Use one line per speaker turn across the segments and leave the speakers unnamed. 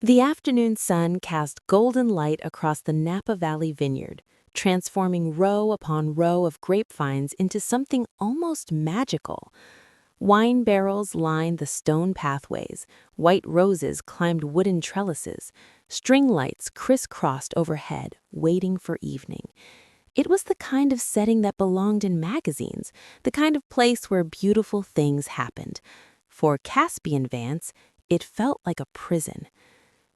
The afternoon sun cast golden light across the Napa Valley vineyard, transforming row upon row of grapevines into something almost magical. Wine barrels lined the stone pathways, white roses climbed wooden trellises, string lights crisscrossed overhead, waiting for evening. It was the kind of setting that belonged in magazines, the kind of place where beautiful things happened. For Caspian Vance, it felt like a prison.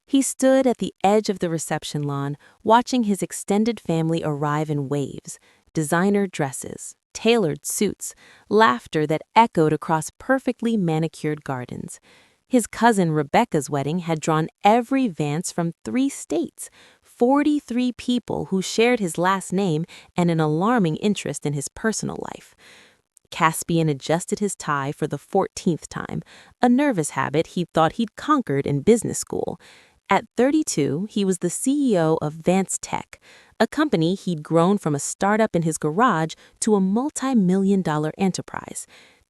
He stood at the edge of the reception lawn, watching his extended family arrive in waves, designer dresses, tailored suits, laughter that echoed across perfectly manicured gardens. His cousin Rebecca's wedding had drawn every Vance from 3 states, 43 people who shared his last name and an alarming interest in his personal life. Caspian adjusted his tie for the 14th time, a nervous habit he thought he'd conquered in business school. At 32, he was the CEO of Vance Tech, a company he'd grown from a startup in his garage to a multi-million-dollar enterprise.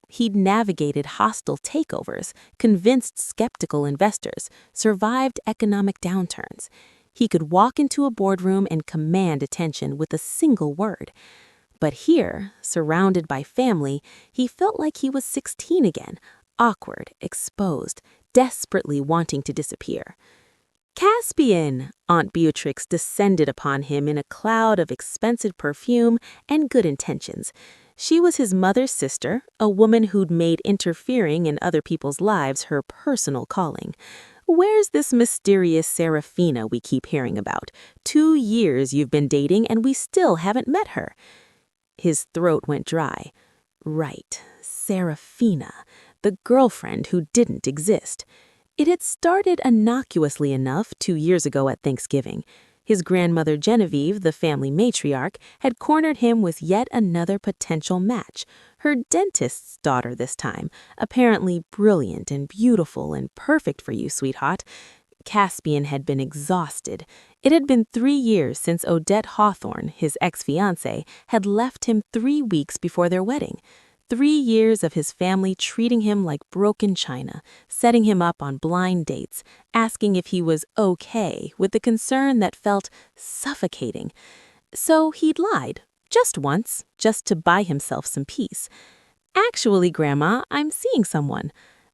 He'd navigated hostile takeovers, convinced skeptical investors, survived economic downturns. He could walk into a boardroom and command attention with a single word. But here, surrounded by family, he felt like he was 16 again, awkward, exposed, desperately wanting to disappear. "Caspian!" Aunt Beatrix descended upon him in a cloud of expensive perfume and good intentions. She was his mother's sister, a woman who'd made interfering in other people's lives her personal calling. "Where's this mysterious Serafina we keep hearing about? 2 years you've been dating and we still haven't met her." His throat went dry. Right, Serafina, the girlfriend who didn't exist. It had started innocuously enough 2 years ago at Thanksgiving. His grandmother Genevieve, the family matriarch, had cornered him with yet another potential match. Her dentist's daughter this time, apparently brilliant and beautiful and perfect for you, sweetheart. Caspian had been exhausted. It had been 3 years since Odette Hawthorne, his ex-fiancée, had left him 3 weeks before their wedding. 3 years of his family treating him like broken china, setting him up on blind dates, asking if he was okay with the concern that felt suffocating. So he'd lied, just once, just to buy himself some peace. "Actually, Grandma, I'm seeing someone."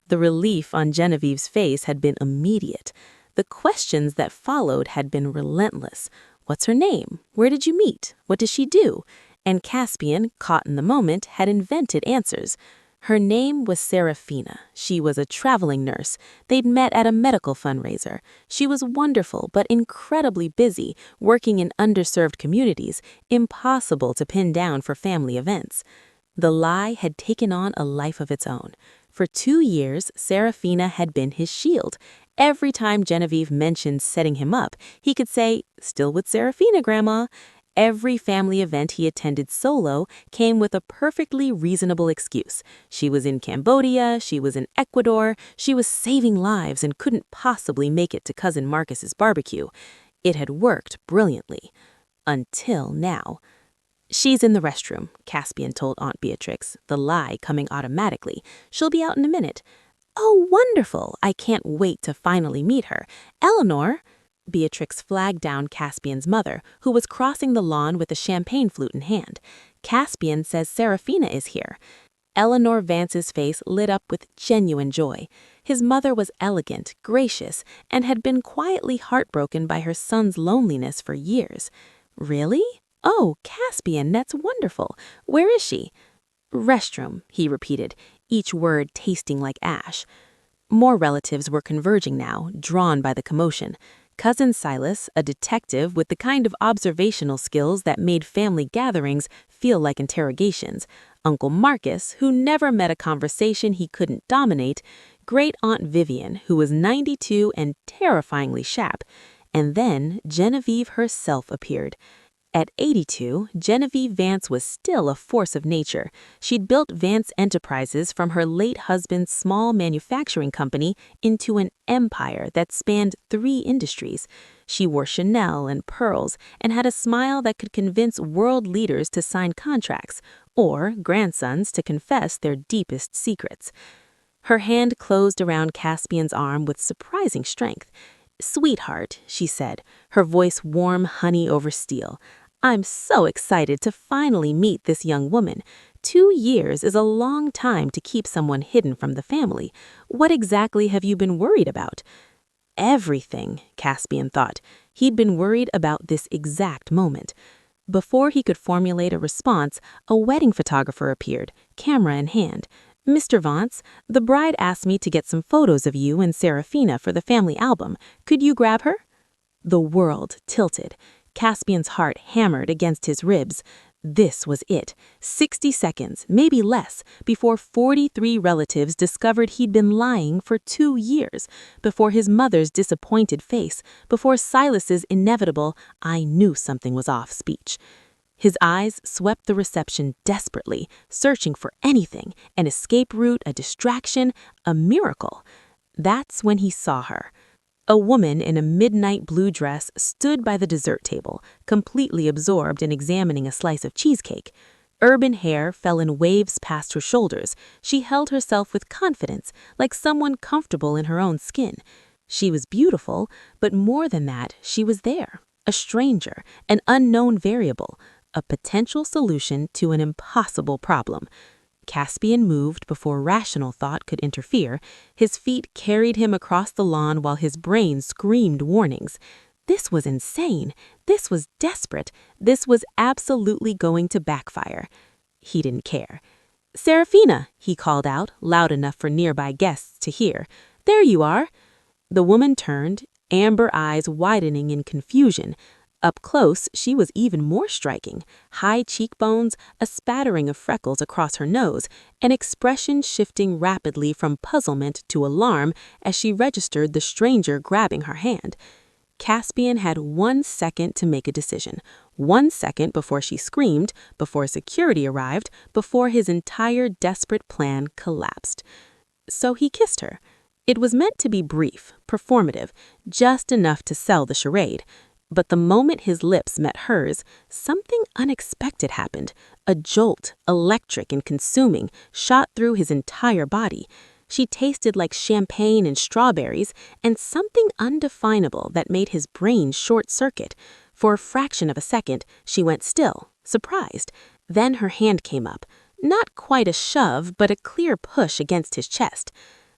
The relief on Genevieve's face had been immediate. The questions that followed had been relentless. What's her name? Where did you meet? What does she do? And Caspian, caught in the moment, had invented answers. Her name was Serafina. She was a traveling nurse. They'd met at a medical fundraiser. She was wonderful but incredibly busy, working in underserved communities, impossible to pin down for family events. The lie had taken on a life of its own. For 2 years, Serafina had been his shield. Every time Genevieve mentioned setting him up, he could say, "Still with Serafina, Grandma." Every family event he attended solo came with a perfectly reasonable excuse. She was in Cambodia, she was in Ecuador, she was saving lives and couldn't possibly make it to Cousin Marcus's barbecue. It had worked brilliantly. Until now. "She's in the restroom," Caspian told Aunt Beatrix, the lie coming automatically. "She'll be out in a minute." "Oh, wonderful! I can't wait to finally meet her. Eleanor!" Beatrix flagged down Caspian's mother, who was crossing the lawn with a champagne flute in hand. "Caspian says Serafina is here." Eleanor Vance's face lit up with genuine joy. His mother was elegant, gracious, and had been quietly heartbroken by her son's loneliness for years. "Really? Oh, Caspian, that's wonderful. Where is she?" "Restroom," he repeated, each word tasting like ash. More relatives were converging now, drawn by the commotion. Cousin Silas, a detective with the kind of observational skills that made family gatherings feel like interrogations. Uncle Marcus, who never met a conversation he couldn't dominate. Great Aunt Vivian, who was 92 and terrifyingly sharp. And then Genevieve herself appeared. At 82, Genevieve Vance was still a force of nature. She'd built Vance Enterprises from her late husband's small manufacturing company into an empire that spanned 3 industries. She wore Chanel and pearls and had a smile that could convince world leaders to sign contracts or grandsons to confess their deepest secrets. Her hand closed around Caspian's arm with surprising strength. "Sweetheart," she said, her voice warm honey over steel, "I'm so excited to finally meet this young woman. 2 years is a long time to keep someone hidden from the family. What exactly have you been worried about?" Everything, Caspian thought. He'd been worried about this exact moment. Before he could formulate a response, a wedding photographer appeared, camera in hand. "Mr. Vance, the bride asked me to get some photos of you and Serafina for the family album. Could you grab her?" The world tilted. Caspian's heart hammered against his ribs. This was it. 60 seconds, maybe less, before 43 relatives discovered he'd been lying for 2 years, before his mother's disappointed face, before Silas's inevitable "I knew something was off" speech. His eyes swept the reception desperately, searching for anything, an escape route, a distraction, a miracle. That's when he saw her. A woman in a midnight blue dress stood by the dessert table, completely absorbed in examining a slice of cheesecake. Urban hair fell in waves past her shoulders. She held herself with confidence, like someone comfortable in her own skin. She was beautiful, but more than that, she was there. A stranger, an unknown variable, a potential solution to an impossible problem. Caspian moved before rational thought could interfere. His feet carried him across the lawn while his brain screamed warnings. This was insane. This was desperate. This was absolutely going to backfire. He didn't care. "Serafina," he called out, loud enough for nearby guests to hear. "There you are." The woman turned, amber eyes widening in confusion. Up close, she was even more striking. High cheekbones, a spattering of freckles across her nose, an expression shifting rapidly from puzzlement to alarm as she registered the stranger grabbing her hand. Caspian had 1 second to make a decision. 1 second before she screamed, before security arrived, before his entire desperate plan collapsed. So he kissed her. It was meant to be brief, performative, just enough to sell the charade. But the moment his lips met hers, something unexpected happened. A jolt, electric and consuming, shot through his entire body. She tasted like champagne and strawberries, and something undefinable that made his brain short-circuit. For a fraction of a second, she went still, surprised. Then her hand came up. Not quite a shove, but a clear push against his chest.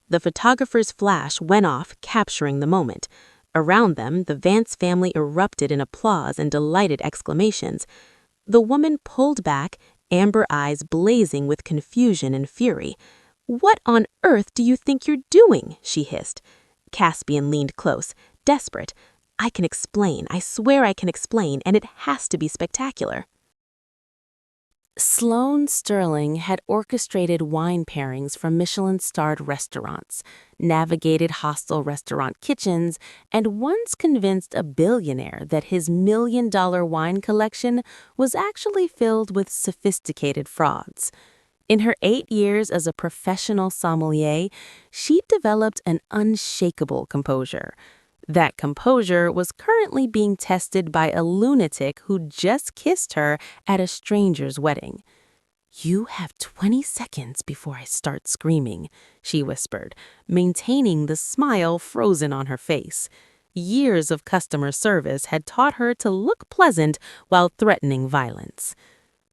The photographer's flash went off, capturing the moment. Around them, the Vance family erupted in applause and delighted exclamations. The woman pulled back, amber eyes blazing with confusion and fury. "What on earth do you think you're doing?" she hissed. Caspian leaned close, desperate. "I can explain. I swear I can explain, and it has to be spectacular." Sloane Sterling had orchestrated wine pairings from Michelin-starred restaurants, navigated hostile restaurant kitchens, and once convinced a billionaire that his million-dollar wine collection was actually filled with sophisticated frauds. In her 8 years as a professional sommelier, she'd developed an unshakable composure. That composure was currently being tested by a lunatic who just kissed her at a stranger's wedding. "You have 20 seconds before I start screaming," she whispered, maintaining the smile frozen on her face. Years of customer service had taught her to look pleasant while threatening violence.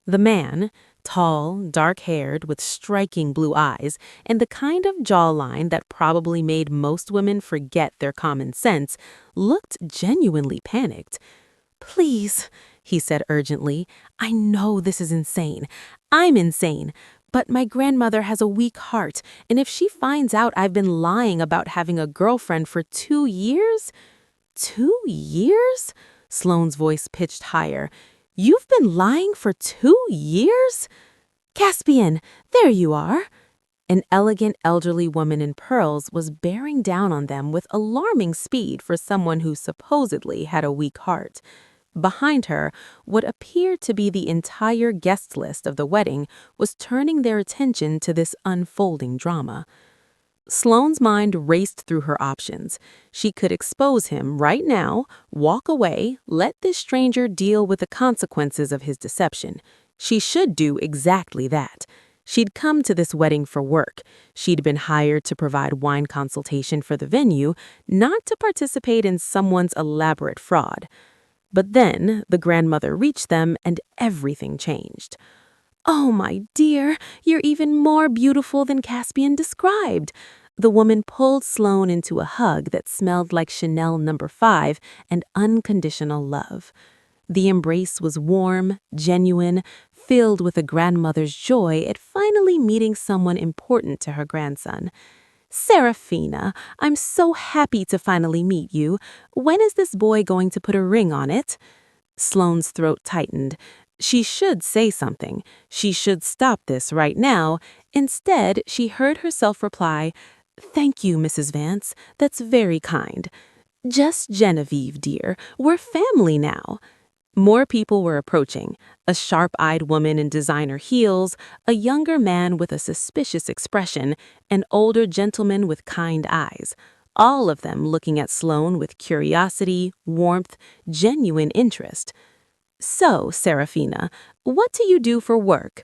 The man, tall, dark-haired, with striking blue eyes, and the kind of jawline that probably made most women forget their common sense, looked genuinely panicked. "Please," he said urgently, "I know this is insane. I'm insane. But my grandmother has a weak heart, and if she finds out I've been lying about having a girlfriend for 2 years..." 2 years? Sloane's voice pitched higher. "You've been lying for 2 years? Caspian, there you are." An elegant elderly woman in pearls was bearing down on them with alarming speed for someone who supposedly had a weak heart. Behind her, what appeared to be the entire guest list of the wedding was turning their attention to this unfolding drama. Sloane's mind raced through her options. She could expose him right now, walk away, let this stranger deal with the consequences of his deception. She should do exactly that. She'd come to this wedding for work. She'd been hired to provide wine consultation for the venue, not to participate in someone's elaborate fraud. But then the grandmother reached them and everything changed. "Oh, my dear, you're even more beautiful than Caspian described." The woman pulled Sloane into a hug that smelled like Chanel No. 5 and unconditional love. The embrace was warm, genuine, filled with a grandmother's joy at finally meeting someone important to her grandson. "Serafina, I'm so happy to finally meet you. When is this boy going to put a ring on it?" Sloane's throat tightened. She should say something. She should stop this right now. Instead, she heard herself reply, "Thank you, Mrs. Vance. That's very kind. Just Genevieve, dear. We're family now." More people were approaching, a sharp-eyed woman in designer heels, a younger man with a suspicious expression, an older gentleman with kind eyes, all of them looking at Sloane with curiosity, warmth, genuine interest. "So, Serafina, what do you do for work?"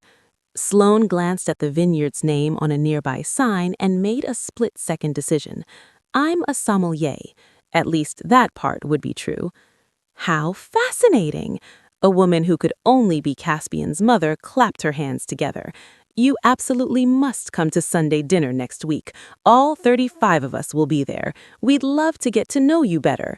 Sloane glanced at the vineyard's name on a nearby sign and made a split-second decision. "I'm a sommelier. At least that part would be true." "How fascinating!" A woman who could only be Caspian's mother clapped her hands together. "You absolutely must come to Sunday dinner next week. All 35 of us will be there. We'd love to get to know you better."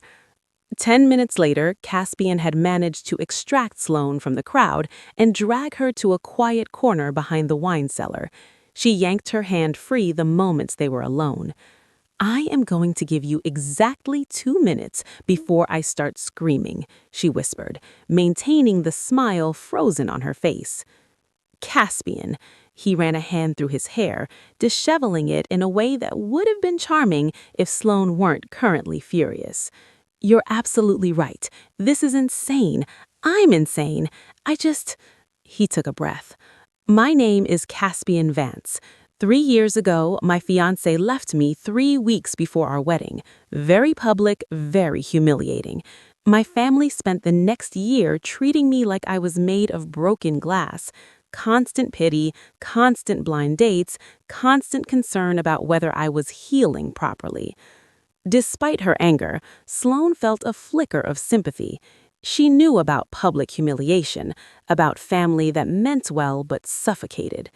10 minutes later, Caspian had managed to extract Sloane from the crowd and drag her to a quiet corner behind the wine cellar. She yanked her hand free the moment they were alone. "I am going to give you exactly 2 minutes before I start screaming," she whispered, maintaining the smile frozen on her face. "Caspian," he ran a hand through his hair, disheveling it in a way that would have been charming if Sloane weren't currently furious. "You're absolutely right. This is insane. I'm insane. He took a breath. "My name is Caspian Vance. 3 years ago, my fiancé left me 3 weeks before our wedding. Very public, very humiliating. My family spent the next year treating me like I was made of broken glass. Constant pity, constant blind dates, constant concern about whether I was healing properly." Despite her anger, Sloane felt a flicker of sympathy. She knew about public humiliation, about family that meant well but suffocated.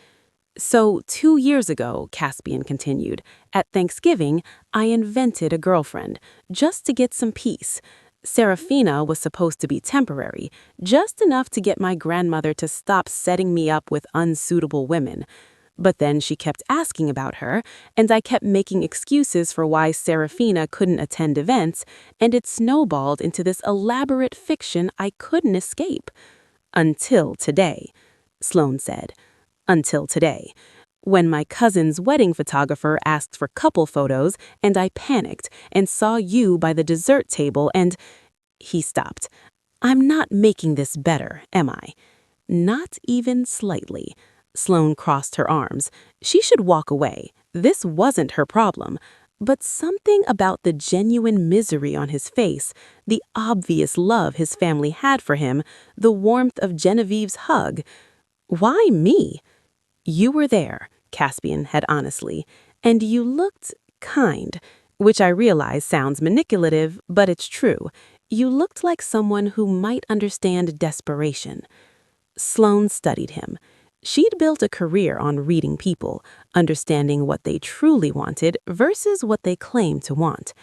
"So 2 years ago," Caspian continued, "at Thanksgiving, I invented a girlfriend, just to get some peace. Serafina was supposed to be temporary, just enough to get my grandmother to stop setting me up with unsuitable women. But then she kept asking about her, and I kept making excuses for why Serafina couldn't attend events, and it snowballed into this elaborate fiction I couldn't escape. Until today," Sloane said. "Until today. When my cousin's wedding photographer asked for couple photos, and I panicked and saw you by the dessert table and—" He stopped. "I'm not making this better, am I?" "Not even slightly." Sloane crossed her arms. She should walk away. This wasn't her problem. But something about the genuine misery on his face, the obvious love his family had for him, the warmth of Genevieve's hug. "Why me?" "You were there," Caspian had honestly, "and you looked kind," which I realize sounds manipulative, but it's true. You looked like someone who might understand desperation. Sloane studied him. She'd built a career on reading people, understanding what they truly wanted versus what they claimed to want.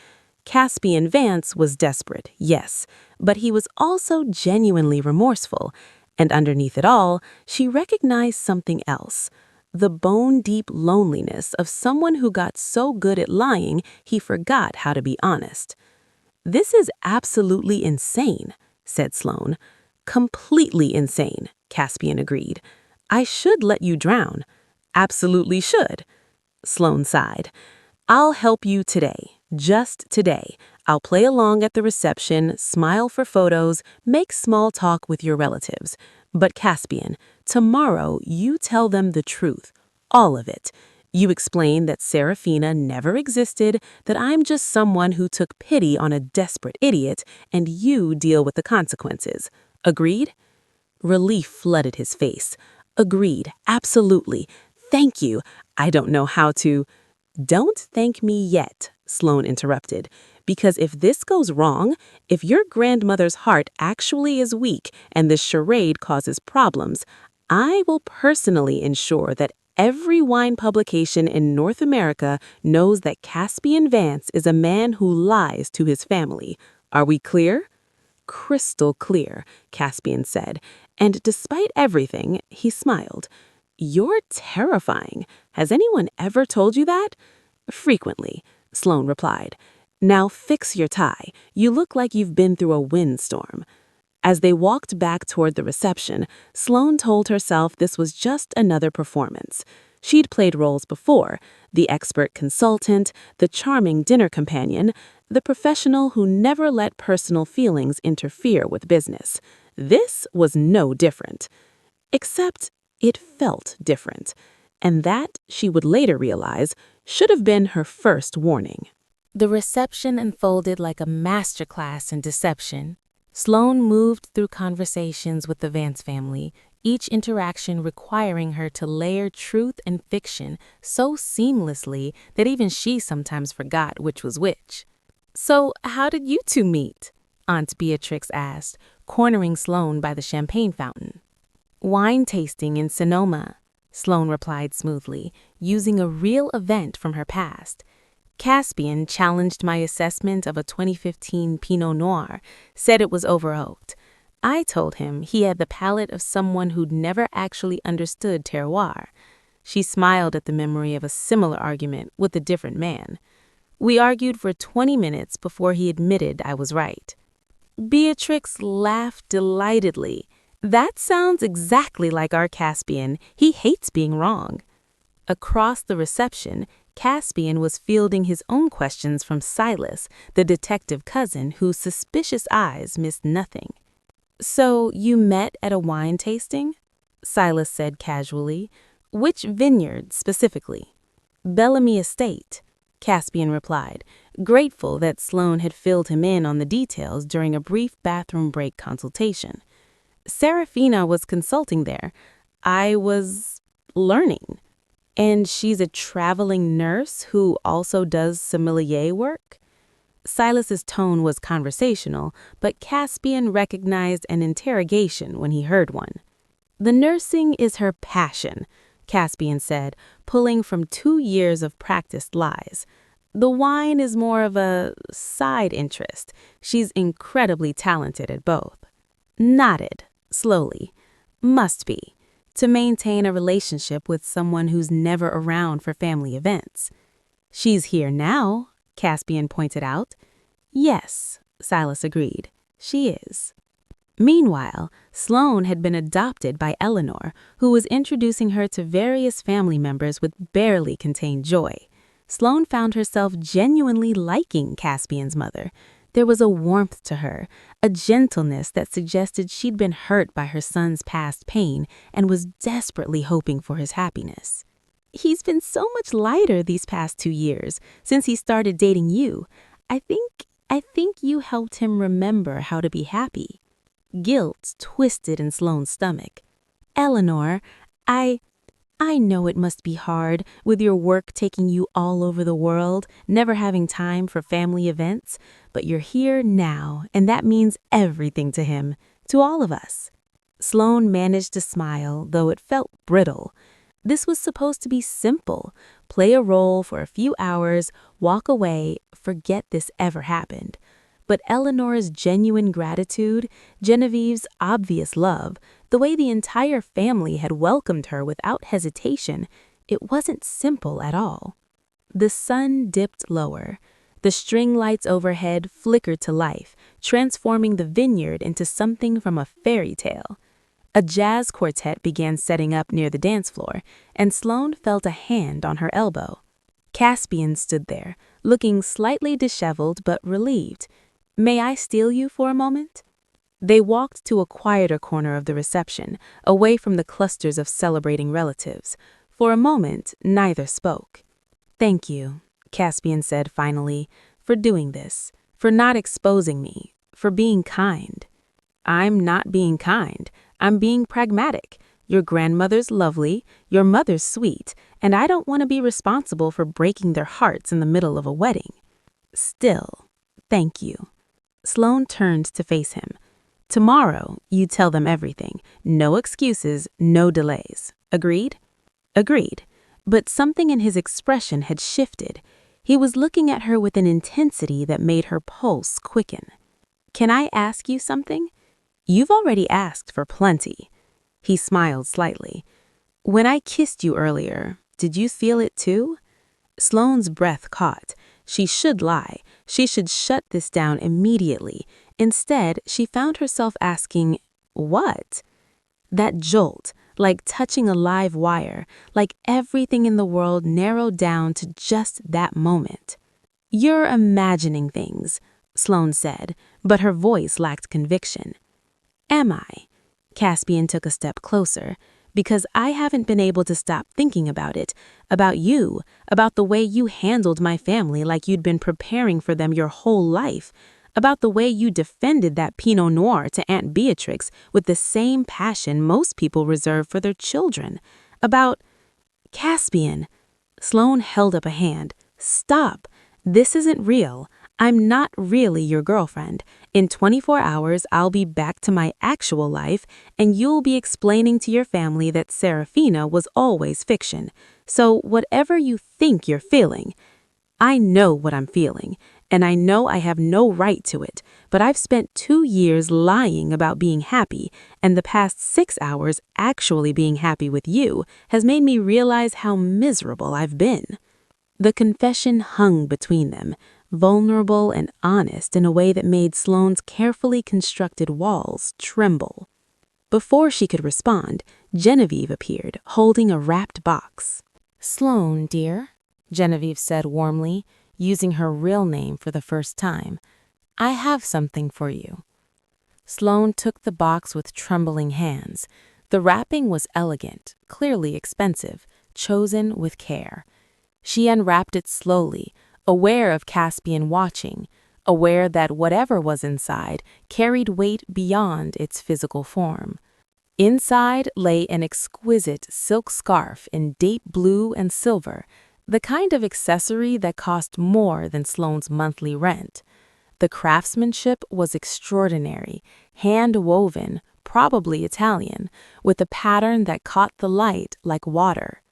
Caspian Vance was desperate, yes, but he was also genuinely remorseful. And underneath it all, she recognized something else. The bone-deep loneliness of someone who got so good at lying he forgot how to be honest. "This is absolutely insane," said Sloane. "Completely insane," Caspian agreed. "I should let you drown." "Absolutely should." Sloane sighed. "I'll help you today, just today. I'll play along at the reception, smile for photos, make small talk with your relatives. But Caspian, tomorrow you tell them the truth, all of it. You explain that Serafina never existed, that I'm just someone who took pity on a desperate idiot, and you deal with the consequences. Agreed?" Relief flooded his face. "Agreed, absolutely. Thank you. I don't know how to. Don't thank me yet, Sloane interrupted, because if this goes wrong, if your grandmother's heart actually is weak and this charade causes problems, I will personally ensure that every wine publication in North America knows that Caspian Vance is a man who lies to his family. Are we clear? Crystal clear, Caspian said, and despite everything, he smiled. You're terrifying. Has anyone ever told you that? Frequently, Sloane replied. Now fix your tie. You look like you've been through a windstorm. As they walked back toward the reception, Sloane told herself this was just another performance. She'd played roles before, the expert consultant, the charming dinner companion, the professional who never let personal feelings interfere with business. This was no different. Except it felt different. And that, she would later realize, should have been her first warning. The reception unfolded like a masterclass in deception. Sloane moved through conversations with the Vance family, each interaction requiring her to layer truth and fiction so seamlessly that even she sometimes forgot which was which. So, how did you two meet? Aunt Beatrix asked, cornering Sloane by the champagne fountain. Wine tasting in Sonoma, Sloane replied smoothly, using a real event from her past. Caspian challenged my assessment of a 2015 Pinot Noir, said it was over-oaked. I told him he had the palate of someone who'd never actually understood terroir. She smiled at the memory of a similar argument with a different man. We argued for 20 minutes before he admitted I was right. Beatrix laughed delightedly. That sounds exactly like our Caspian. He hates being wrong. Across the reception, Caspian was fielding his own questions from Silas, the detective cousin whose suspicious eyes missed nothing. So you met at a wine tasting? Silas said casually. Which vineyard specifically? Bellamy Estate, Caspian replied, grateful that Sloane had filled him in on the details during a brief bathroom break consultation. Serafina was consulting there. I was learning. And she's a traveling nurse who also does sommelier work? Silas's tone was conversational, but Caspian recognized an interrogation when he heard one. The nursing is her passion, Caspian said, pulling from 2 years of practiced lies. The wine is more of a side interest. She's incredibly talented at both. Nodded, slowly. Must be, to maintain a relationship with someone who's never around for family events. She's here now, Caspian pointed out. Yes, Silas agreed. She is. Meanwhile, Sloane had been adopted by Eleanor, who was introducing her to various family members with barely contained joy. Sloane found herself genuinely liking Caspian's mother. There was a warmth to her, a gentleness that suggested she'd been hurt by her son's past pain and was desperately hoping for his happiness. He's been so much lighter these past 2 years, since he started dating you. I think you helped him remember how to be happy. Guilt twisted in Sloane's stomach. Eleanor, I know it must be hard, with your work taking you all over the world, never having time for family events, but you're here now, and that means everything to him, to all of us. Sloane managed to smile, though it felt brittle. This was supposed to be simple. Play a role for a few hours, walk away, forget this ever happened. But Eleanor's genuine gratitude, Genevieve's obvious love, the way the entire family had welcomed her without hesitation, it wasn't simple at all. The sun dipped lower. The string lights overhead flickered to life, transforming the vineyard into something from a fairy tale. A jazz quartet began setting up near the dance floor, and Sloane felt a hand on her elbow. Caspian stood there, looking slightly disheveled but relieved. May I steal you for a moment? They walked to a quieter corner of the reception, away from the clusters of celebrating relatives. For a moment, neither spoke. Thank you, Caspian said finally, for doing this, for not exposing me, for being kind. I'm not being kind. I'm being pragmatic. Your grandmother's lovely, your mother's sweet, and I don't want to be responsible for breaking their hearts in the middle of a wedding. Still, thank you." Sloane turned to face him. "Tomorrow, you tell them everything. No excuses, no delays. Agreed?" Agreed. But something in his expression had shifted. He was looking at her with an intensity that made her pulse quicken. "Can I ask you something?" "You've already asked for plenty." He smiled slightly. "When I kissed you earlier, did you feel it too?" Sloane's breath caught. She should lie. She should shut this down immediately. Instead, she found herself asking, "What?" That jolt, like touching a live wire, like everything in the world narrowed down to just that moment. "You're imagining things," Sloane said, but her voice lacked conviction. "Am I?" Caspian took a step closer. "Because I haven't been able to stop thinking about it, about you, about the way you handled my family like you'd been preparing for them your whole life, about the way you defended that Pinot Noir to Aunt Beatrix with the same passion most people reserve for their children, about—" "Caspian!" Sloane held up a hand. "Stop! This isn't real. I'm not really your girlfriend. In 24 hours, I'll be back to my actual life, and you'll be explaining to your family that Serafina was always fiction. So whatever you think you're feeling, I know what I'm feeling, and I know I have no right to it, but I've spent 2 years lying about being happy, and the past 6 hours actually being happy with you has made me realize how miserable I've been." The confession hung between them, vulnerable and honest in a way that made Sloane's carefully constructed walls tremble. Before she could respond, Genevieve appeared, holding a wrapped box. "Sloane, dear," Genevieve said warmly, using her real name for the first time, "I have something for you." Sloane took the box with trembling hands. The wrapping was elegant, clearly expensive, chosen with care. She unwrapped it slowly, aware of Caspian watching, aware that whatever was inside carried weight beyond its physical form. Inside lay an exquisite silk scarf in deep blue and silver, the kind of accessory that cost more than Sloane's monthly rent. The craftsmanship was extraordinary, hand-woven, probably Italian, with a pattern that caught the light like water.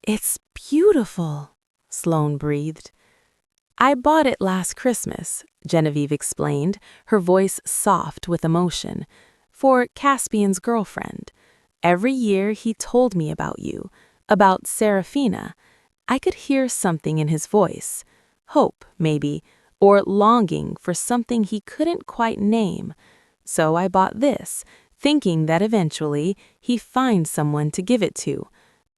"It's beautiful," Sloane breathed. "I bought it last Christmas," Genevieve explained, her voice soft with emotion, "for Caspian's girlfriend. Every year he told me about you, about Serafina. I could hear something in his voice, hope, maybe, or longing for something he couldn't quite name. So I bought this, thinking that eventually he'd find someone to give it to.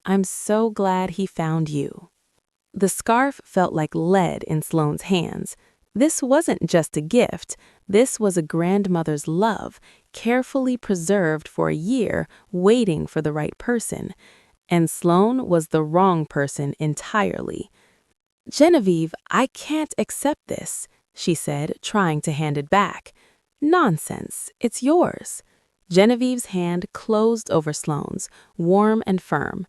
I'm so glad he found you." The scarf felt like lead in Sloane's hands. This wasn't just a gift. This was a grandmother's love, carefully preserved for a year, waiting for the right person. And Sloane was the wrong person entirely. "Genevieve, I can't accept this," she said, trying to hand it back. "Nonsense, it's yours." Genevieve's hand closed over Sloane's, warm and firm.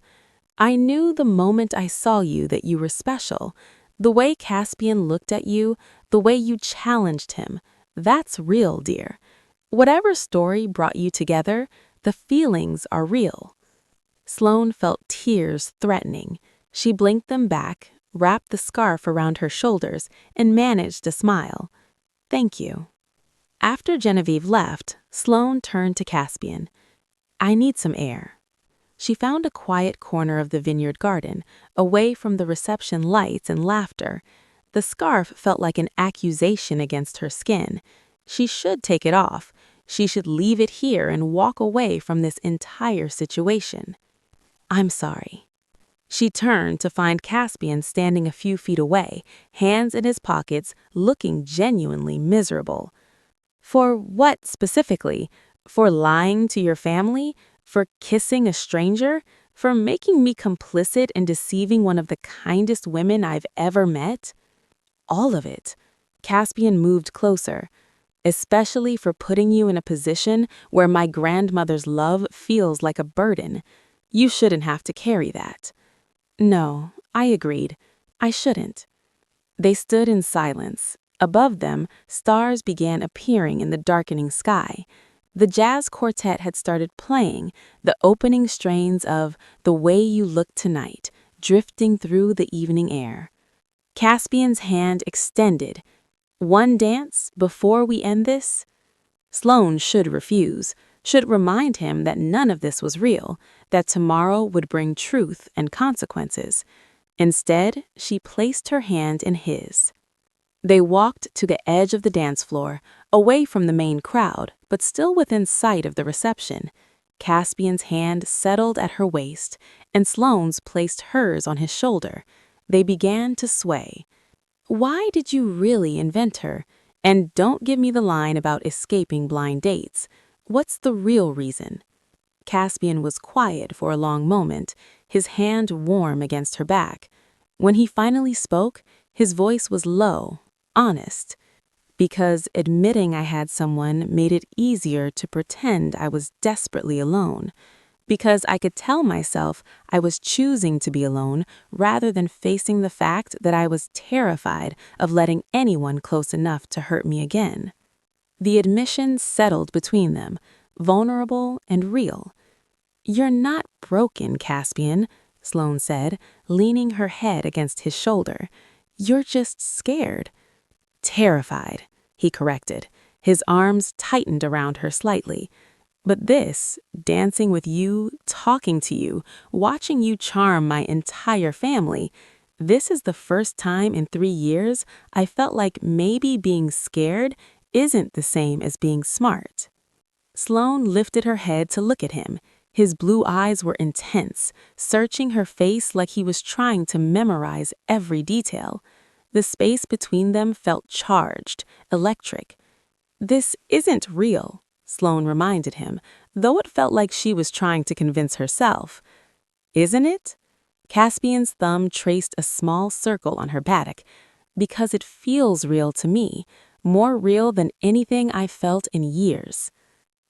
"I knew the moment I saw you that you were special. The way Caspian looked at you, the way you challenged him, that's real, dear. Whatever story brought you together, the feelings are real." Sloane felt tears threatening. She blinked them back, wrapped the scarf around her shoulders, and managed a smile. "Thank you." After Genevieve left, Sloane turned to Caspian. "I need some air." She found a quiet corner of the vineyard garden, away from the reception lights and laughter. The scarf felt like an accusation against her skin. She should take it off. She should leave it here and walk away from this entire situation. "I'm sorry." She turned to find Caspian standing a few feet away, hands in his pockets, looking genuinely miserable. "For what specifically? For lying to your family? For kissing a stranger? For making me complicit in deceiving one of the kindest women I've ever met?" "All of it." Caspian moved closer. especially for putting you in a position where my grandmother's love feels like a burden. You shouldn't have to carry that." "No," I agreed. "I shouldn't." They stood in silence. Above them, stars began appearing in the darkening sky. The jazz quartet had started playing, the opening strains of "The Way You Look Tonight" drifting through the evening air. Caspian's hand extended. "One dance before we end this?" Sloane should refuse, should remind him that none of this was real, that tomorrow would bring truth and consequences. Instead, she placed her hand in his. They walked to the edge of the dance floor, away from the main crowd, but still within sight of the reception. Caspian's hand settled at her waist, and Sloane's placed hers on his shoulder. They began to sway. "Why did you really invent her? And don't give me the line about escaping blind dates. What's the real reason?" Caspian was quiet for a long moment, his hand warm against her back. When he finally spoke, his voice was low, honest. "Because admitting I had someone made it easier to pretend I was desperately alone. Because I could tell myself I was choosing to be alone rather than facing the fact that I was terrified of letting anyone close enough to hurt me again." The admission settled between them, vulnerable and real. "You're not broken, Caspian," Sloane said, leaning her head against his shoulder. "You're just scared." "Terrified," he corrected. His arms tightened around her slightly. "But this, dancing with you, talking to you, watching you charm my entire family, this is the first time in 3 years I felt like maybe being scared isn't the same as being smart." Sloane lifted her head to look at him. His blue eyes were intense, searching her face like he was trying to memorize every detail. The space between them felt charged, electric. "This isn't real," Sloane reminded him, though it felt like she was trying to convince herself. "Isn't it?" Caspian's thumb traced a small circle on her back. "Because it feels real to me, more real than anything I felt in years."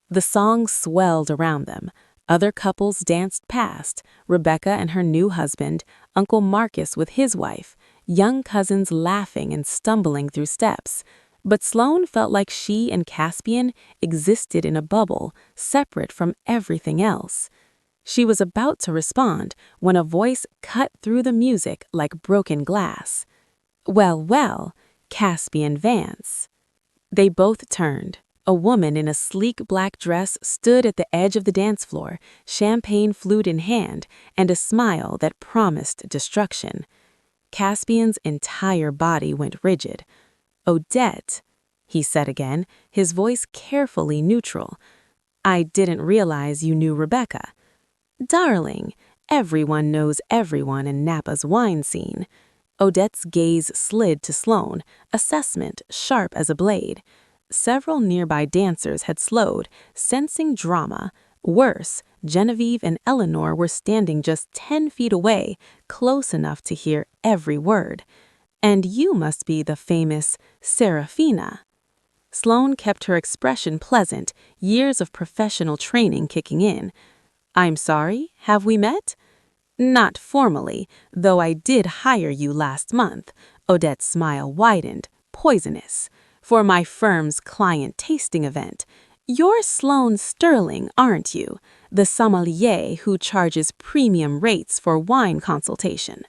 The song swelled around them. Other couples danced past, Rebecca and her new husband, Uncle Marcus with his wife, young cousins laughing and stumbling through steps. But Sloane felt like she and Caspian existed in a bubble, separate from everything else. She was about to respond when a voice cut through the music like broken glass. "Well, well, Caspian Vance." They both turned. A woman in a sleek black dress stood at the edge of the dance floor, champagne flute in hand, and a smile that promised destruction. Caspian's entire body went rigid. "Odette," he said again, his voice carefully neutral. "I didn't realize you knew Rebecca." "Darling, everyone knows everyone in Napa's wine scene." Odette's gaze slid to Sloane, assessment sharp as a blade. Several nearby dancers had slowed, sensing drama. Worse, Genevieve and Eleanor were standing just 10 feet away, close enough to hear every word. "And you must be the famous Serafina." Sloane kept her expression pleasant, years of professional training kicking in. "I'm sorry, have we met?" "Not formally, though I did hire you last month." Odette's smile widened, poisonous. "For my firm's client tasting event. You're Sloane Sterling, aren't you? The sommelier who charges premium rates for wine consultation."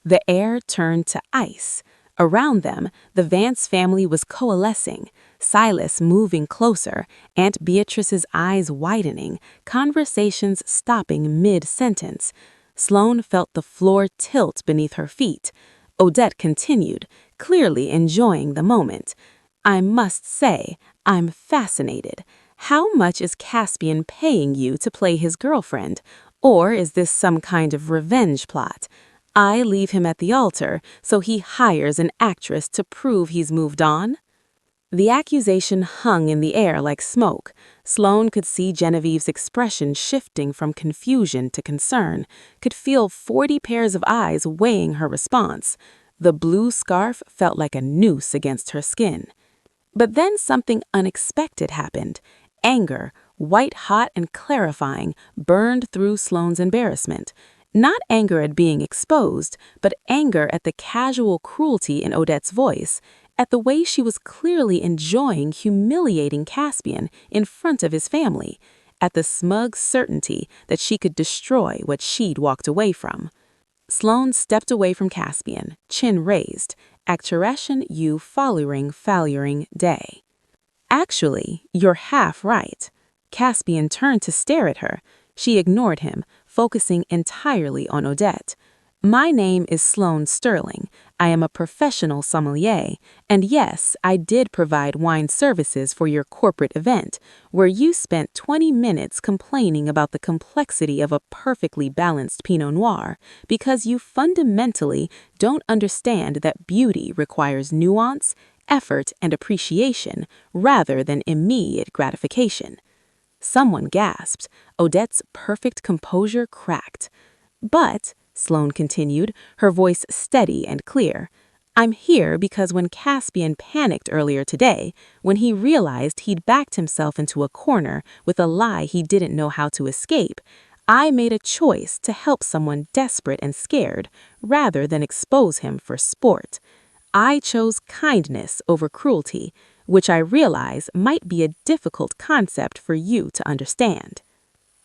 The air turned to ice. Around them, the Vance family was coalescing, Silas moving closer, Aunt Beatrice's eyes widening, conversations stopping mid-sentence. Sloane felt the floor tilt beneath her feet. Odette continued, clearly enjoying the moment. "I must say, I'm fascinated. How much is Caspian paying you to play his girlfriend? Or is this some kind of revenge plot? I leave him at the altar, so he hires an actress to prove he's moved on?" The accusation hung in the air like smoke. Sloane could see Genevieve's expression shifting from confusion to concern, could feel 40 pairs of eyes weighing her response. The blue scarf felt like a noose against her skin. But then something unexpected happened. Anger, white hot and clarifying, burned through Sloane's embarrassment. Not anger at being exposed, but anger at the casual cruelty in Odette's voice, at the way she was clearly enjoying humiliating Caspian in front of his family, at the smug certainty that she could destroy what she'd walked away from. Sloane stepped away from Caspian, chin raised, Actuation you following day. Actually, you're half right. Caspian turned to stare at her. She ignored him, focusing entirely on Odette. My name is Sloane Sterling. I am a professional sommelier, and yes, I did provide wine services for your corporate event, where you spent 20 minutes complaining about the complexity of a perfectly balanced Pinot Noir, because you fundamentally don't understand that beauty requires nuance, effort, and appreciation rather than immediate gratification. Someone gasped. Odette's perfect composure cracked. But, Sloane continued, her voice steady and clear, I'm here because when Caspian panicked earlier today, when he realized he'd backed himself into a corner with a lie he didn't know how to escape, I made a choice to help someone desperate and scared rather than expose him for sport. I chose kindness over cruelty, which I realize might be a difficult concept for you to understand.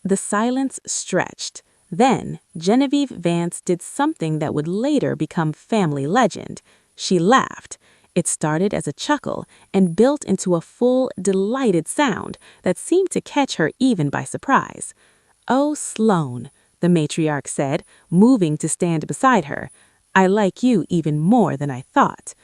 The silence stretched. Then, Genevieve Vance did something that would later become family legend. She laughed. It started as a chuckle and built into a full, delighted sound that seemed to catch her even by surprise. Oh, Sloane, the matriarch said, moving to stand beside her. I like you even more than I thought.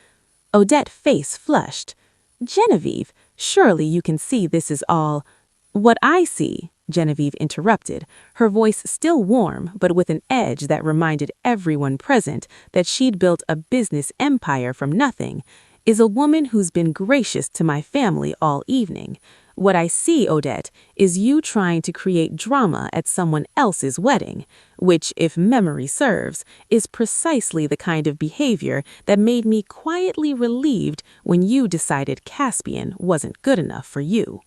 Odette's face flushed. Genevieve, surely you can see this is all. What I see, Genevieve interrupted, her voice still warm but with an edge that reminded everyone present that she'd built a business empire from nothing, is a woman who's been gracious to my family all evening. What I see, Odette, is you trying to create drama at someone else's wedding, which, if memory serves, is precisely the kind of behavior that made me quietly relieved when you decided Caspian wasn't good enough for you.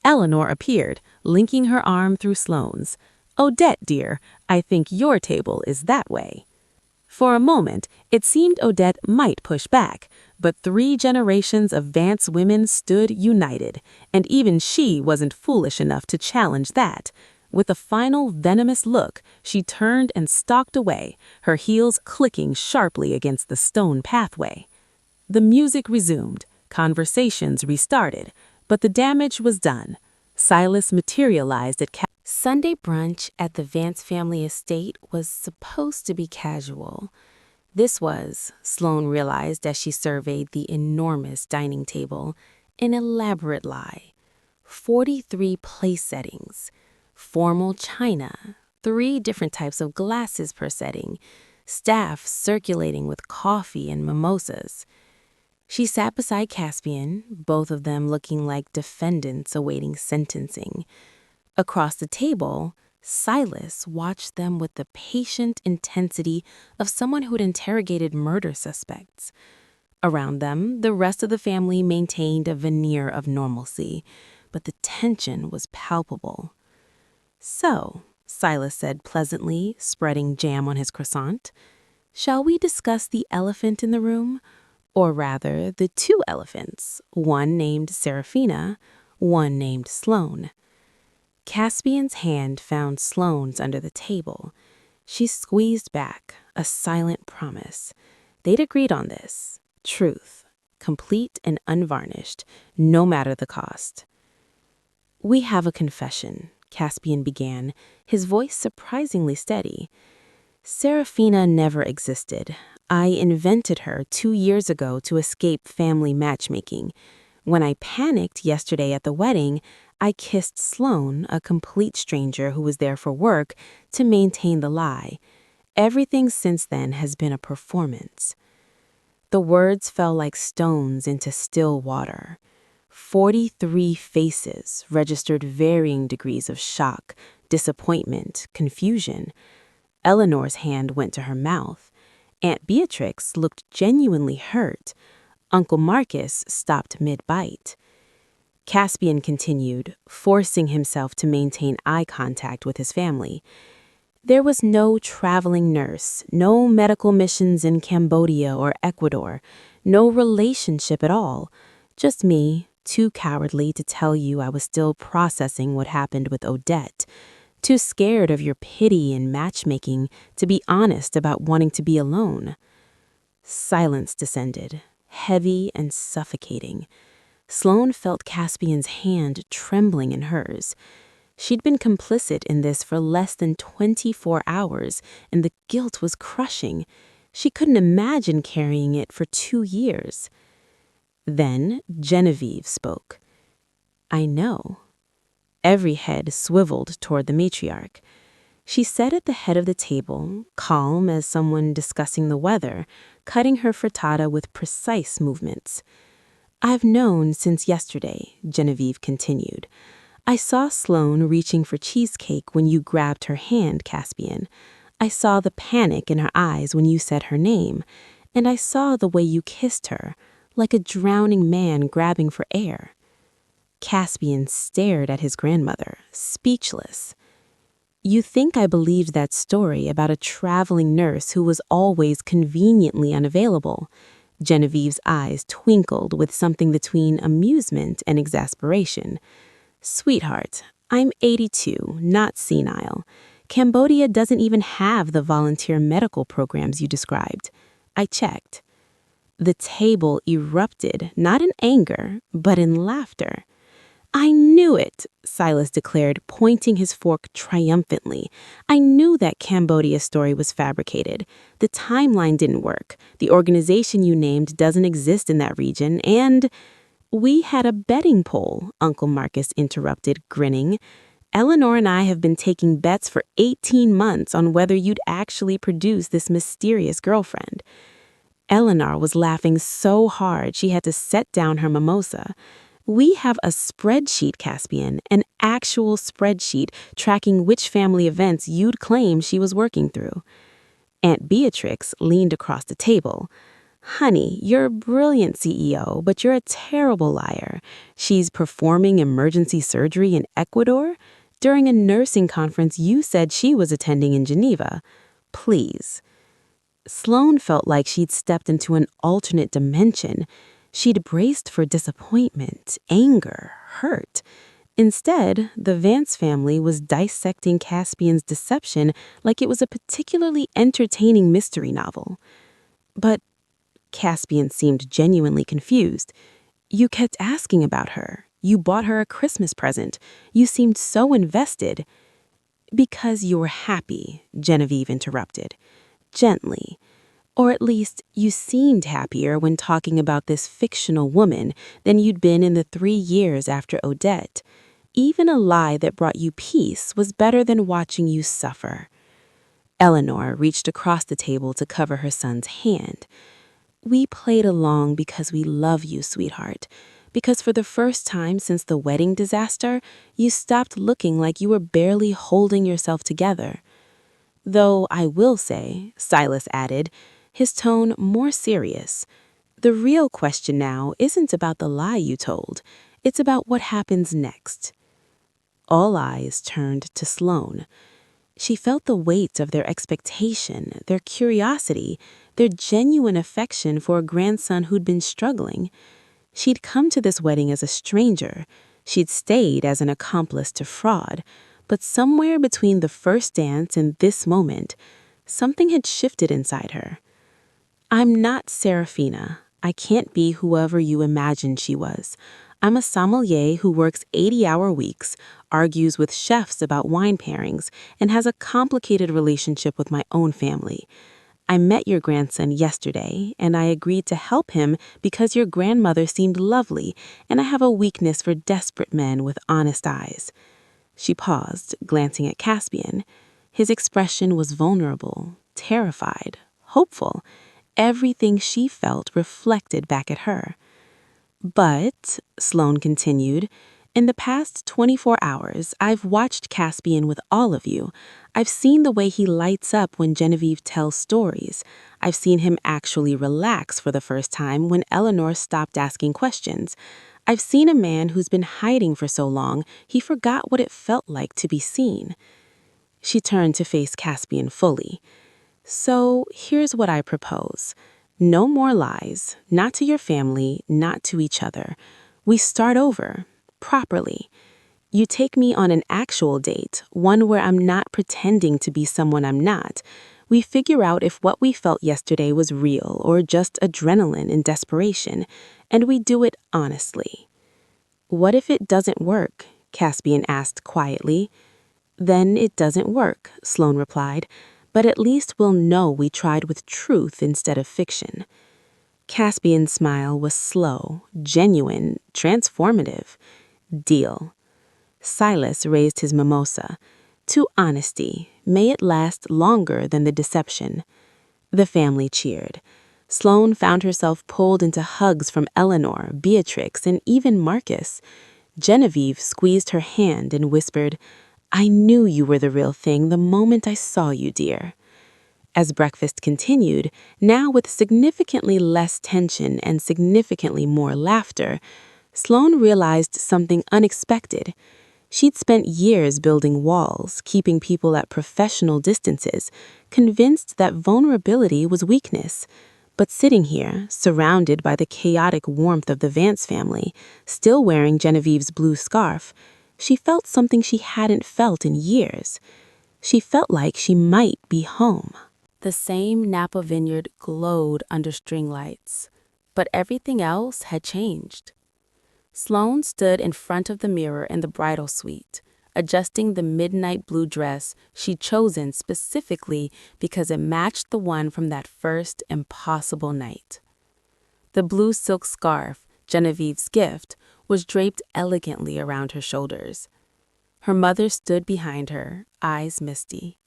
Eleanor appeared, linking her arm through Sloane's. Odette, dear, I think your table is that way. For a moment, it seemed Odette might push back, but 3 generations of Vance women stood united, and even she wasn't foolish enough to challenge that. With a final venomous look, she turned and stalked away, her heels clicking sharply against the stone pathway. The music resumed, conversations restarted, but the damage was done. Silas materialized at Sunday brunch at the Vance family estate was supposed to be casual. This was, Sloane realized as she surveyed the enormous dining table, an elaborate lie. 43 place settings, formal china, 3 different types of glasses per setting, staff circulating with coffee and mimosas. She sat beside Caspian, both of them looking like defendants awaiting sentencing. Across the table, Silas watched them with the patient intensity of someone who'd interrogated murder suspects. Around them, the rest of the family maintained a veneer of normalcy, but the tension was palpable. So, Silas said pleasantly, spreading jam on his croissant, shall we discuss the elephant in the room? Or rather, the 2 elephants, one named Serafina, one named Sloane. Caspian's hand found Sloane's under the table. She squeezed back, a silent promise. They'd agreed on this. Truth, complete and unvarnished, no matter the cost. We have a confession, Caspian began, his voice surprisingly steady. Serafina never existed. I invented her 2 years ago to escape family matchmaking. When I panicked yesterday at the wedding, I kissed Sloane, a complete stranger who was there for work, to maintain the lie. Everything since then has been a performance. The words fell like stones into still water. 43 faces registered varying degrees of shock, disappointment, confusion. Eleanor's hand went to her mouth. Aunt Beatrix looked genuinely hurt. Uncle Marcus stopped mid-bite. Caspian continued, forcing himself to maintain eye contact with his family. There was no traveling nurse, no medical missions in Cambodia or Ecuador, no relationship at all. Just me, too cowardly to tell you I was still processing what happened with Odette, too scared of your pity and matchmaking to be honest about wanting to be alone. Silence descended, heavy and suffocating. Sloane felt Caspian's hand trembling in hers. She'd been complicit in this for less than 24 hours, and the guilt was crushing. She couldn't imagine carrying it for 2 years. Then Genevieve spoke. "I know." Every head swiveled toward the matriarch. She sat at the head of the table, calm as someone discussing the weather, cutting her frittata with precise movements. "I've known since yesterday," Genevieve continued. "I saw Sloane reaching for cheesecake when you grabbed her hand, Caspian. I saw the panic in her eyes when you said her name, and I saw the way you kissed her, like a drowning man grabbing for air." Caspian stared at his grandmother, speechless. "You think I believed that story about a traveling nurse who was always conveniently unavailable?" Genevieve's eyes twinkled with something between amusement and exasperation. "Sweetheart, I'm 82, not senile. Cambodia doesn't even have the volunteer medical programs you described. I checked." The table erupted, not in anger, but in laughter. "I knew it," Silas declared, pointing his fork triumphantly. "I knew that Cambodia story was fabricated. The timeline didn't work. The organization you named doesn't exist in that region, and—" "We had a betting poll," Uncle Marcus interrupted, grinning. "Eleanor and I have been taking bets for 18 months on whether you'd actually produce this mysterious girlfriend." Eleanor was laughing so hard she had to set down her mimosa. "We have a spreadsheet, Caspian, an actual spreadsheet tracking which family events you'd claim she was working through." Aunt Beatrix leaned across the table. "Honey, you're a brilliant CEO, but you're a terrible liar. She's performing emergency surgery in Ecuador? During a nursing conference you said she was attending in Geneva. Please." Sloane felt like she'd stepped into an alternate dimension. She'd braced for disappointment, anger, hurt. Instead, the Vance family was dissecting Caspian's deception like it was a particularly entertaining mystery novel. "But," Caspian seemed genuinely confused, "you kept asking about her. You bought her a Christmas present. You seemed so invested." "Because you were happy," Genevieve interrupted, gently. "Or at least, you seemed happier when talking about this fictional woman than you'd been in the 3 years after Odette. Even a lie that brought you peace was better than watching you suffer." Eleanor reached across the table to cover her son's hand. "We played along because we love you, sweetheart. Because for the first time since the wedding disaster, you stopped looking like you were barely holding yourself together." "Though I will say," Silas added, his tone more serious, "the real question now isn't about the lie you told. It's about what happens next." All eyes turned to Sloane. She felt the weight of their expectation, their curiosity, their genuine affection for a grandson who'd been struggling. She'd come to this wedding as a stranger. She'd stayed as an accomplice to fraud. But somewhere between the first dance and this moment, something had shifted inside her. "I'm not Serafina. I can't be whoever you imagined she was. I'm a sommelier who works 80-hour weeks, argues with chefs about wine pairings, and has a complicated relationship with my own family. I met your grandson yesterday, and I agreed to help him because your grandmother seemed lovely, and I have a weakness for desperate men with honest eyes." She paused, glancing at Caspian. His expression was vulnerable, terrified, hopeful. Everything she felt reflected back at her. "But," Sloane continued, In the past 24 hours, I've watched Caspian with all of you. I've seen the way he lights up when Genevieve tells stories. I've seen him actually relax for the first time when Eleanor stopped asking questions. I've seen a man who's been hiding for so long, he forgot what it felt like to be seen. She turned to face Caspian fully. So here's what I propose. No more lies, not to your family, not to each other. We start over, properly. You take me on an actual date, one where I'm not pretending to be someone I'm not. We figure out if what we felt yesterday was real or just adrenaline and desperation, and we do it honestly. What if it doesn't work? Caspian asked quietly. Then it doesn't work, Sloane replied, but at least we'll know we tried with truth instead of fiction. Caspian's smile was slow, genuine, transformative. Deal. Silas raised his mimosa. To honesty, may it last longer than the deception. The family cheered. Sloane found herself pulled into hugs from Eleanor, Beatrix, and even Marcus. Genevieve squeezed her hand and whispered, I knew you were the real thing the moment I saw you, dear. As breakfast continued, now with significantly less tension and significantly more laughter, Sloane realized something unexpected. She'd spent years building walls, keeping people at professional distances, convinced that vulnerability was weakness. But sitting here, surrounded by the chaotic warmth of the Vance family, still wearing Genevieve's blue scarf, she felt something she hadn't felt in years. She felt like she might be home. The same Napa vineyard glowed under string lights, but everything else had changed. Sloane stood in front of the mirror in the bridal suite, adjusting the midnight blue dress she'd chosen specifically because it matched the one from that first impossible night. The blue silk scarf, Genevieve's gift, was draped elegantly around her shoulders. Her mother stood behind her, eyes misty.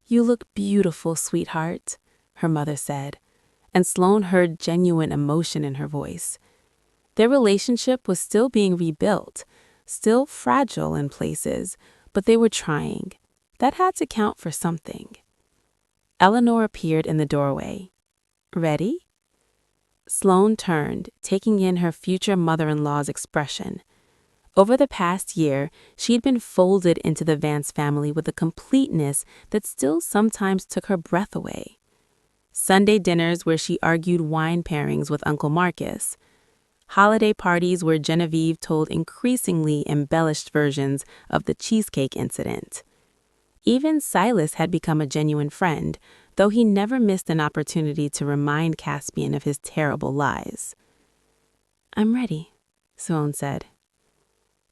You look beautiful, sweetheart, her mother said, and Sloane heard genuine emotion in her voice. Their relationship was still being rebuilt, still fragile in places, but they were trying. That had to count for something. Eleanor appeared in the doorway. Ready? Sloane turned, taking in her future mother-in-law's expression. Over the past year, she'd been folded into the Vance family with a completeness that still sometimes took her breath away. Sunday dinners where she argued wine pairings with Uncle Marcus. Holiday parties where Genevieve told increasingly embellished versions of the cheesecake incident. Even Silas had become a genuine friend, though he never missed an opportunity to remind Caspian of his terrible lies. I'm ready, Sloane said.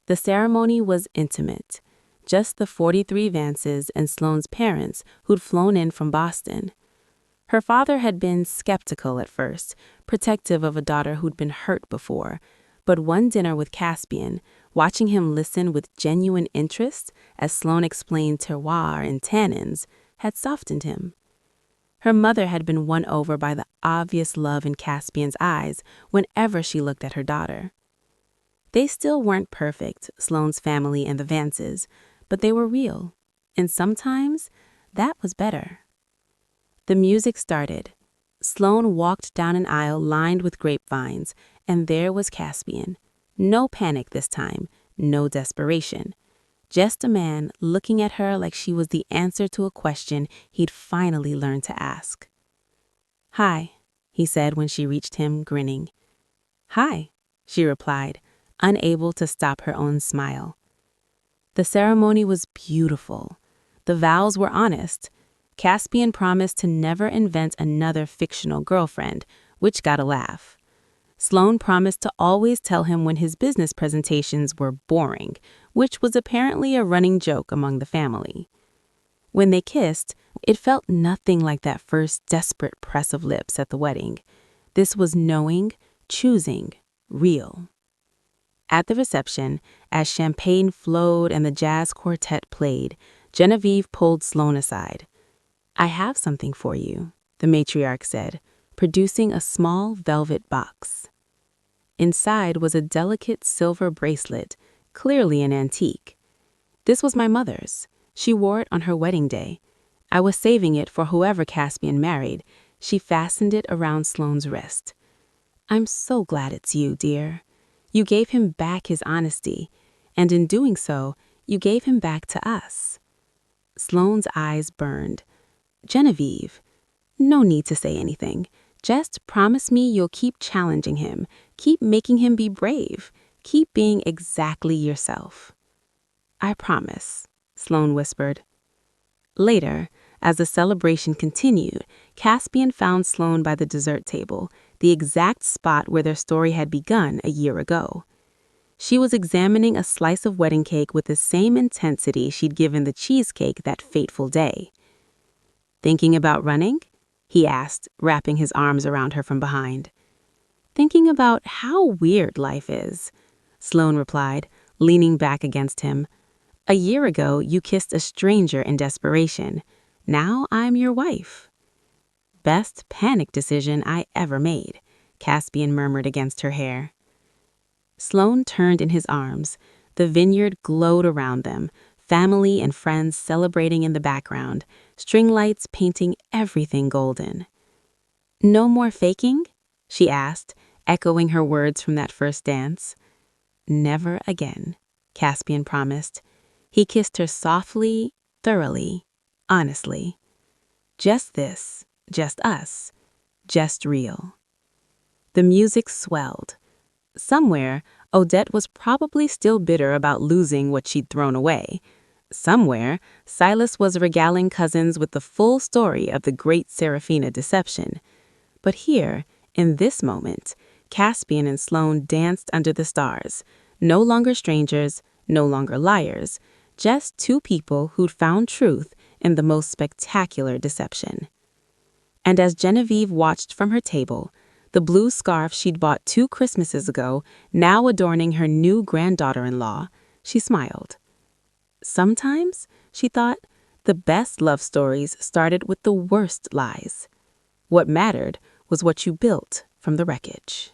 The ceremony was intimate, just the 43 Vances and Sloane's parents who'd flown in from Boston. Her father had been skeptical at first, protective of a daughter who'd been hurt before, but one dinner with Caspian, watching him listen with genuine interest as Sloane explained terroir and tannins, had softened him. Her mother had been won over by the obvious love in Caspian's eyes whenever she looked at her daughter. They still weren't perfect, Sloane's family and the Vances, but they were real, and sometimes that was better. The music started. Sloane walked down an aisle lined with grapevines, and there was Caspian. No panic this time, no desperation. Just a man looking at her like she was the answer to a question he'd finally learned to ask. Hi, he said when she reached him, grinning. Hi, she replied, unable to stop her own smile. The ceremony was beautiful. The vows were honest. Caspian promised to never invent another fictional girlfriend, which got a laugh. Sloane promised to always tell him when his business presentations were boring, which was apparently a running joke among the family. When they kissed, it felt nothing like that first desperate press of lips at the wedding. This was knowing, choosing, real. At the reception, as champagne flowed and the jazz quartet played, Genevieve pulled Sloane aside. I have something for you, the matriarch said, producing a small velvet box. Inside was a delicate silver bracelet, clearly an antique. This was my mother's. She wore it on her wedding day. I was saving it for whoever Caspian married. She fastened it around Sloane's wrist. I'm so glad it's you, dear. You gave him back his honesty, and in doing so, you gave him back to us. Sloane's eyes burned. Genevieve, no need to say anything. Just promise me you'll keep challenging him, keep making him be brave, keep being exactly yourself. I promise, Sloane whispered. Later, as the celebration continued, Caspian found Sloane by the dessert table, the exact spot where their story had begun a year ago. She was examining a slice of wedding cake with the same intensity she'd given the cheesecake that fateful day. Thinking about running? He asked, wrapping his arms around her from behind. Thinking about how weird life is, Sloane replied, leaning back against him. A year ago, you kissed a stranger in desperation. Now I'm your wife. Best panic decision I ever made, Caspian murmured against her hair. Sloane turned in his arms. The vineyard glowed around them, family and friends celebrating in the background, string lights painting everything golden. No more faking? She asked, echoing her words from that first dance. Never again, Caspian promised. He kissed her softly, thoroughly, honestly. Just this, just us, just real. The music swelled. Somewhere, Odette was probably still bitter about losing what she'd thrown away. Somewhere, Silas was regaling cousins with the full story of the great Serafina deception. But here, in this moment, Caspian and Sloane danced under the stars, no longer strangers, no longer liars, just two people who'd found truth in the most spectacular deception. And as Genevieve watched from her table, the blue scarf she'd bought 2 Christmases ago, now adorning her new granddaughter-in-law, she smiled. Sometimes, she thought, the best love stories started with the worst lies. What mattered was what you built from the wreckage.